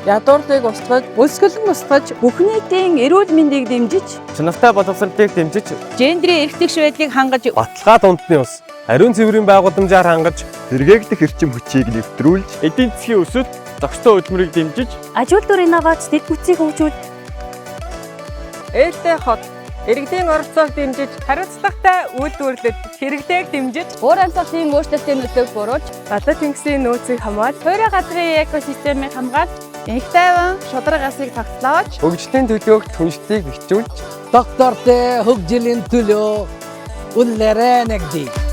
ядууртыг устгаж, өсгөлн устгаж, бүх нийтийн эрүүл мэндийг дэмжиж, чанартай боловсролтыг дэмжиж, гендрийн эрхтгч байдлыг хангаж, баталгаа дундны ус, ариун цэврийн байгууламжаар хангаж, сэргээгдэх эрчим хүчийг нэвтрүүлж, эдийн засгийн өсөлт, зохистой хөдөлмөрийг дэмжиж, аж үйлдвэрийн инновац дэд бүтцийг хөгжүүл, ээлтэй хот, иргэдийн оролцоог дэмжиж, хариуцлагатай үйлдвэрлэлд хэрэглээг дэмжиж, уур амьсгалын өөрчлөлтийн нөлөөг буруулж, гадаад тэнгисийн нөөцийг хамгаалж, хоёрын газрын экосистемийг хамгаалж, энх тайван шудраг гасыг тогтлоож, хөгжлийн төлөөх түншлтийг бэхжүүлж, доктортэй хөгжлийн төлөө үлээрээ нэгдий.